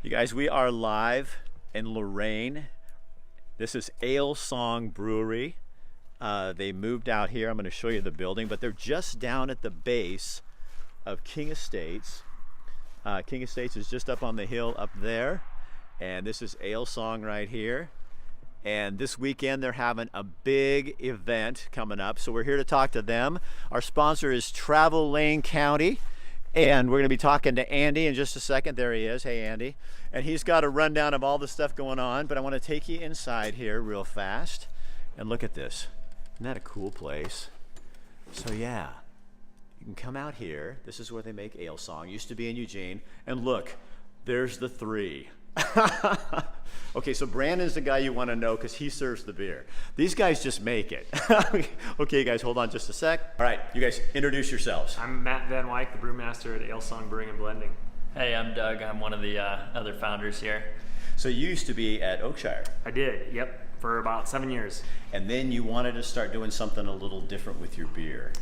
You guys, we are live in Lorane. This is Alesong Brewery. They moved out here. I'm going to show you the building, but they're just down at the base of King Estates. King Estates is just up on the hill up there, and this is Alesong right here. And this weekend they're having a big event coming up, so we're here to talk to them. Our sponsor is Travel Lane County, and we're going to be talking to Andy in just a second. There he is. Hey, Andy. And he's got a rundown of all the stuff going on, but I want to take you inside here real fast and look at this. Isn't that a cool place? So yeah, you can come out here. This is where they make Alesong. Used to be in Eugene. And look, there's the three. Okay, so Brandon's the guy you want to know because he serves the beer. These guys just make it. Okay, guys, hold on just a sec. All right, you guys introduce yourselves. I'm Matt Van Wyk, the brewmaster at Alesong Brewing and Blending. Hey, I'm Doug. I'm one of the other founders here. So you used to be at Oakshire. I did, yep, for about 7 years. And then you wanted to start doing something a little different with your beer.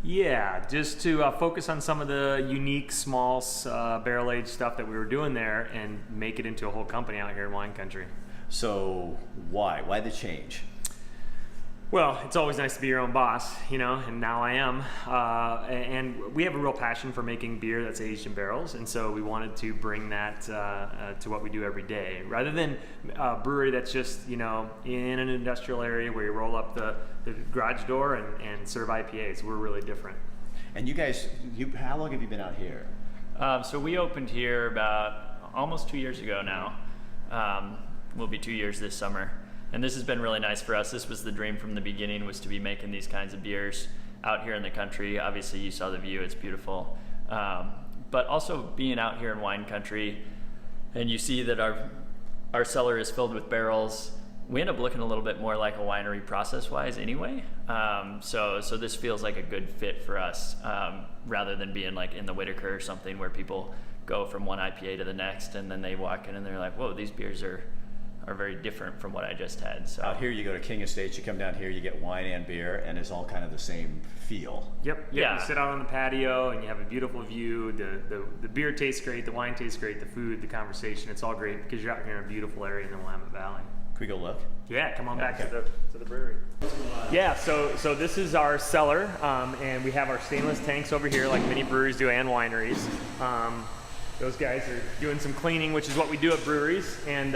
Yeah, just to focus on some of the unique, small barrel-aged stuff that we were doing there and make it into a whole company out here in wine country. So why? Why the change? Well, it's always nice to be your own boss, you know, and now I am. And we have a real passion for making beer that's aged in barrels, and so we wanted to bring that to what we do every day. Rather than a brewery that's just, you know, in an industrial area where you roll up the garage door and serve IPAs, we're really different. And you guys, how long have you been out here? So we opened here about almost 2 years ago now. Will be 2 years this summer. And this has been really nice for us. This was the dream from the beginning, was to be making these kinds of beers out here in the country. Obviously, you saw the view, it's beautiful. But also being out here in wine country, and you see that our cellar is filled with barrels, we end up looking a little bit more like a winery process-wise anyway. So this feels like a good fit for us, rather than being like in the Whitaker or something where people go from one IPA to the next, and then they walk in and they're like, whoa, these beers are very different from what I just had. So out here you go to King Estates, you come down here, you get wine and beer, and it's all kind of the same feel. Yep. Yeah. You sit out on the patio and you have a beautiful view. The beer tastes great, the wine tastes great, the food, the conversation, it's all great because you're out here in a beautiful area in the Willamette Valley. Can we go look? Yeah, come on back to the brewery. Yeah, so this is our cellar, and we have our stainless tanks over here like many breweries do and wineries. Those guys are doing some cleaning, which is what we do at breweries, and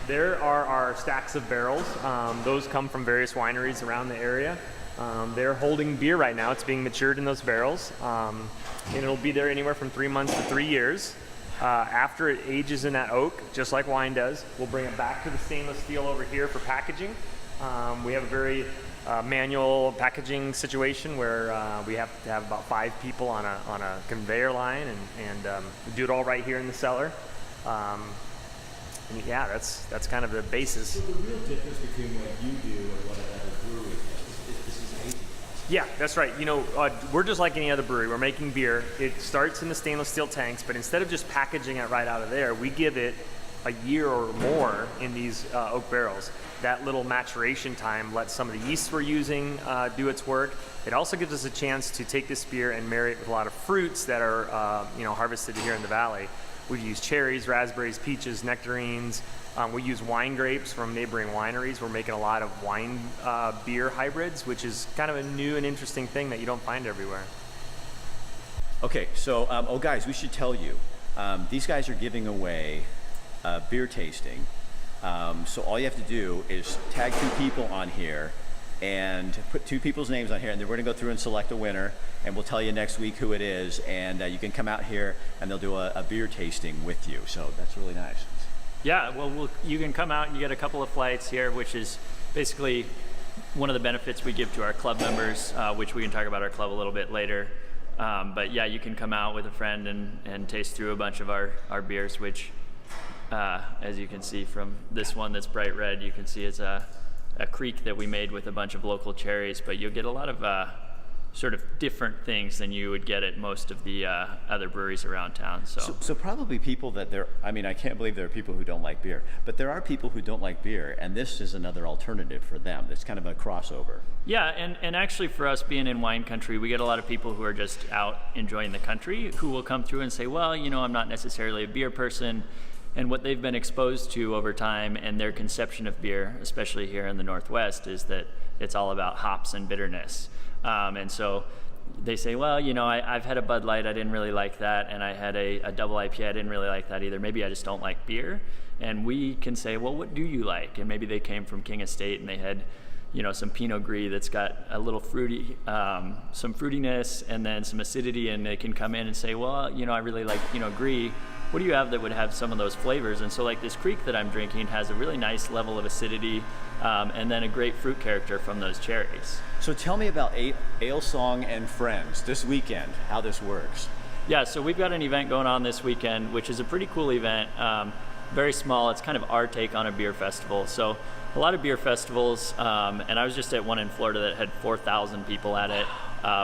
there are our stacks of barrels. Those come from various wineries around the area. They're holding beer right now. It's being matured in those barrels, and it'll be there anywhere from 3 months to 3 years. After it ages in that oak, just like wine does, we'll bring it back to the stainless steel over here for packaging. We have a very manual packaging situation where we have to have about 5 people on a conveyor line, and we do it all right here in the cellar. And yeah, that's kind of the basis. So the real difference between what you do and what another brewery does is this is aging process. Yeah, that's right. You know, we're just like any other brewery. We're making beer. It starts in the stainless steel tanks, but instead of just packaging it right out of there, we give it a year or more in these oak barrels. That little maturation time lets some of the yeasts we're using do its work. It also gives us a chance to take this beer and marry it with a lot of fruits that are harvested here in the valley. We've used cherries, raspberries, peaches, nectarines. We use wine grapes from neighboring wineries. We're making a lot of wine beer hybrids, which is kind of a new and interesting thing that you don't find everywhere. Okay, so guys, we should tell you, these guys are giving away beer tasting. So all you have to do is tag 2 people on here and put 2 people's names on here, and then we're going to go through and select a winner, and we'll tell you next week who it is, and you can come out here and they'll do a beer tasting with you. So that's really nice. yeah, well, you can come out and you get a couple of flights here, which is basically one of the benefits we give to our club members, which we can talk about our club a little bit later. But yeah, you can come out with a friend and taste through a bunch of our beers, which as you can see from this one that's bright red, you can see it's a creek that we made with a bunch of local cherries, but you'll get a lot of sort of different things than you would get at most of the other breweries around town. So probably people that I can't believe there are people who don't like beer, but there are people who don't like beer, and this is another alternative for them. It's kind of a crossover. Yeah, and actually for us being in wine country, we get a lot of people who are just out enjoying the country who will come through and say, well, you know, I'm not necessarily a beer person. And what they've been exposed to over time and their conception of beer, especially here in the Northwest, is that it's all about hops and bitterness. And so they say, well, you know, I've had a Bud Light, I didn't really like that, and I had a double IPA, I didn't really like that either. Maybe I just don't like beer. And we can say, well, what do you like? And maybe they came from King Estate and they had, you know, some Pinot Gris that's got a little fruity, some fruitiness and then some acidity, and they can come in and say, well, you know, I really like Pinot Gris. What do you have that would have some of those flavors? And so like this Creek that I'm drinking has a really nice level of acidity and then a great fruit character from those cherries. So tell me about Alesong and Friends this weekend, how this works. Yeah, so we've got an event going on this weekend, which is a pretty cool event. Very small, it's kind of our take on a beer festival. So a lot of beer festivals, and I was just at one in Florida that had 4,000 people at it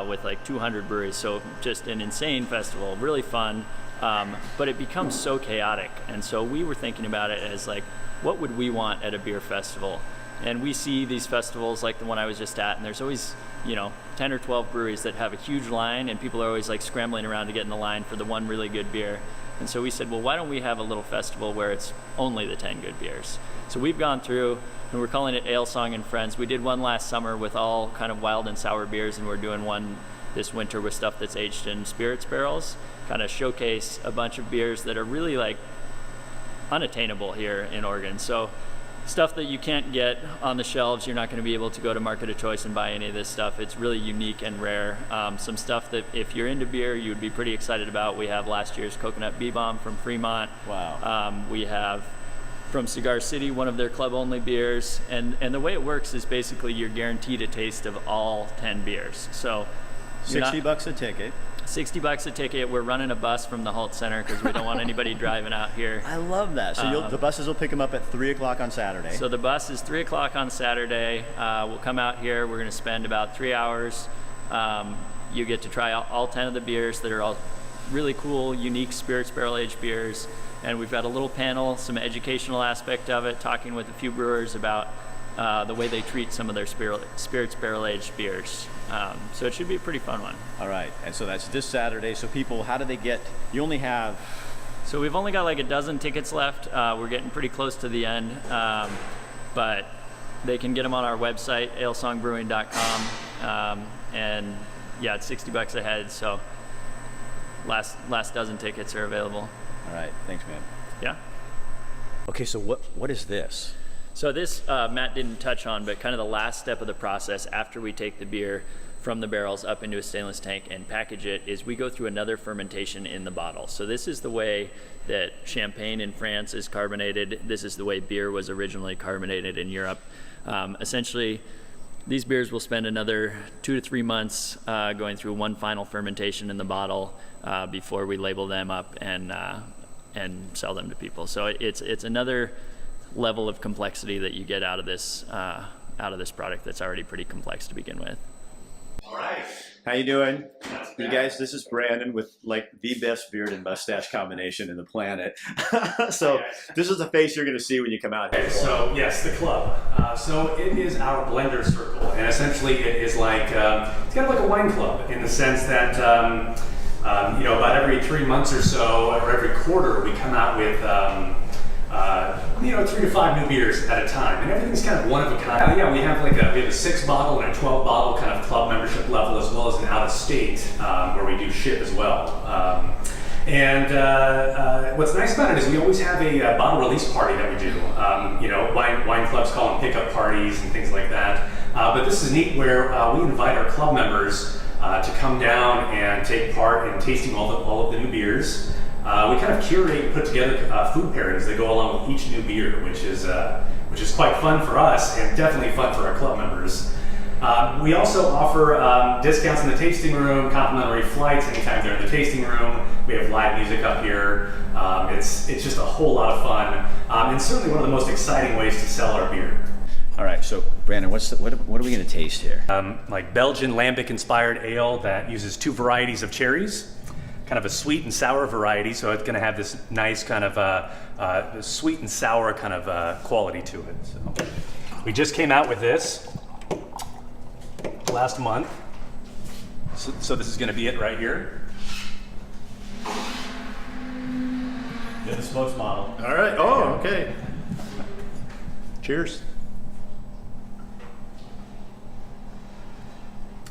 with like 200 breweries. So just an insane festival, really fun. But it becomes so chaotic, and so we were thinking about it as like, what would we want at a beer festival? And we see these festivals like the one I was just at, and there's always, you know, 10 or 12 breweries that have a huge line, and people are always like scrambling around to get in the line for the one really good beer. And so we said, well, why don't we have a little festival where it's only the 10 good beers? So we've gone through, and we're calling it Alesong and Friends. We did one last summer with all kind of wild and sour beers, and we're doing one this winter with stuff that's aged in spirits barrels, kind of showcase a bunch of beers that are really like unattainable here in Oregon. So stuff that you can't get on the shelves, you're not going to be able to go to Market of Choice and buy any of this stuff. It's really unique and rare. Some stuff that if you're into beer, you would be pretty excited about. We have last year's Coconut Bee-Bomb from Fremont. Wow. We have from Cigar City, one of their club-only beers. And the way it works is basically you're guaranteed a taste of all 10 beers. So $60 a ticket. $60 a ticket. We're running a bus from the Halt Center because we don't want anybody driving out here. I love that. So the buses will pick them up at 3 o'clock on Saturday. So the bus is 3 o'clock on Saturday. We'll come out here. We're going to spend about 3 hours. You get to try all 10 of the beers that are all really cool, unique spirits barrel-aged beers. And we've got a little panel, some educational aspect of it, talking with a few brewers about the way they treat some of their spirits barrel-aged beers. So it should be a pretty fun one. All right, and so that's this Saturday. So people, how do they get, you only have... So we've only got like a dozen tickets left. We're getting pretty close to the end, but they can get them on our website, alesongbrewing.com. And yeah, it's $60 a head, so last dozen tickets are available. All right, thanks, man. Yeah. Okay, so what is this? So this, Matt didn't touch on, but kind of the last step of the process after we take the beer from the barrels up into a stainless tank and package it is we go through another fermentation in the bottle. So this is the way that champagne in France is carbonated. This is the way beer was originally carbonated in Europe. Essentially, these beers will spend another 2 to 3 months going through one final fermentation in the bottle before we label them up and sell them to people. So it's another level of complexity that you get out of this product that's already pretty complex to begin with. All right. How you doing? You guys, this is Brandon with like the best beard and mustache combination in the planet. So this is the face you're going to see when you come out here. Okay, so yes, the club. So it is our blender circle, and essentially it is like it's kind of like a wine club in the sense that about every 3 months or so, or every quarter, we come out with 3 to 5 new beers at a time, and everything's kind of one of a kind. Yeah, we have a 6-bottle and a 12-bottle kind of club membership level, as well as an out-of-state where we do ship as well. What's nice about it is we always have a bottle release party that we do. Wine clubs call them pickup parties and things like that. But this is neat where we invite our club members to come down and take part in tasting all of the new beers. We kind of curate and put together food pairings that go along with each new beer, which is quite fun for us and definitely fun for our club members. We also offer discounts in the tasting room, complimentary flights anytime they're in the tasting room. We have live music up here. It's just a whole lot of fun, and certainly one of the most exciting ways to sell our beer. All right, so Brandon, what are we going to taste here? Like Belgian lambic-inspired ale that uses 2 varieties of cherries. Kind of a sweet and sour variety, so it's going to have this nice kind of sweet and sour kind of quality to it. So we just came out with this last month, so this is going to be it right here. In the smokes model. All right. Oh, okay. Cheers.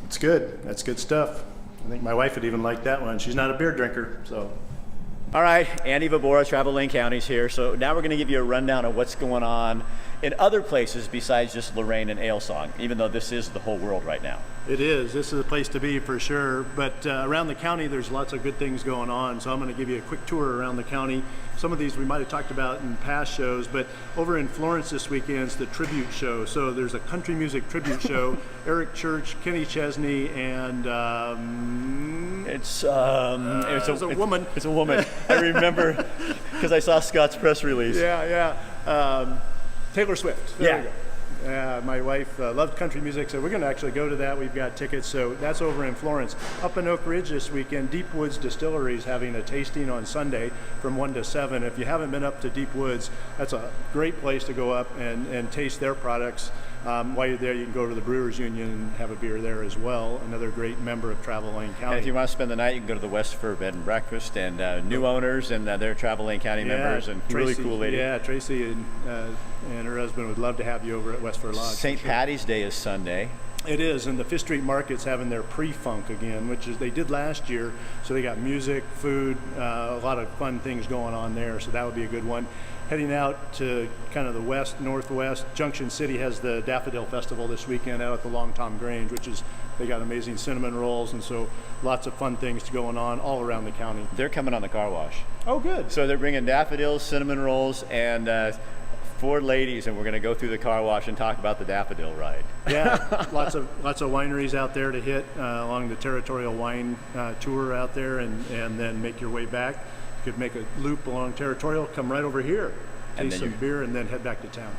It's good. That's good stuff. I think my wife would even like that one. She's not a beer drinker, so. All right, Andy Vabora, Travel Lane County's here. So now we're going to give you a rundown of what's going on in other places besides just Lorane and Alesong, even though this is the whole world right now. It is. This is a place to be for sure. But around the county, there's lots of good things going on. So I'm going to give you a quick tour around the county. Some of these we might have talked about in past shows, but over in Florence this weekend is the tribute show. So there's a country music tribute show. Eric Church, Kenny Chesney, and It's a woman. It's a woman. I remember because I saw Scott's press release. Yeah. Taylor Swift. There Yeah. we go. My wife loved country music, so we're going to actually go to that. We've got tickets, so that's over in Florence. Up in Oak Ridge this weekend, Deep Woods Distillery is having a tasting on Sunday from 1 to 7. If you haven't been up to Deep Woods, that's a great place to go up and taste their products. While you're there, you can go to the Brewers Union and have a beer there as well. Another great member of Travel Lane County. And if you want to spend the night, you can go to the Westford Bed and Breakfast, and new owners, and they're Travel Lane County members, and Tracy, really cool lady. Yeah, Tracy and her husband would love to have you over at Westford Lodge. St. Patty's Day is Sunday. It is, and the Fifth Street Market's having their pre-funk again, which is they did last year. So they got music, food, a lot of fun things going on there. So that would be a good one. Heading out to kind of the west, northwest, Junction City has the Daffodil Festival this weekend out at the Long Tom Grange, which is, they got amazing cinnamon rolls, and so lots of fun things going on all around the county. They're coming on the car wash. Oh, good. So they're bringing daffodils, cinnamon rolls, and 4 ladies, and we're going to go through the car wash and talk about the daffodil ride. Yeah, lots of wineries out there to hit along the Territorial Wine Tour out there, and then make your way back. You could make a loop along Territorial, come right over here, taste some beer, and then head back to town.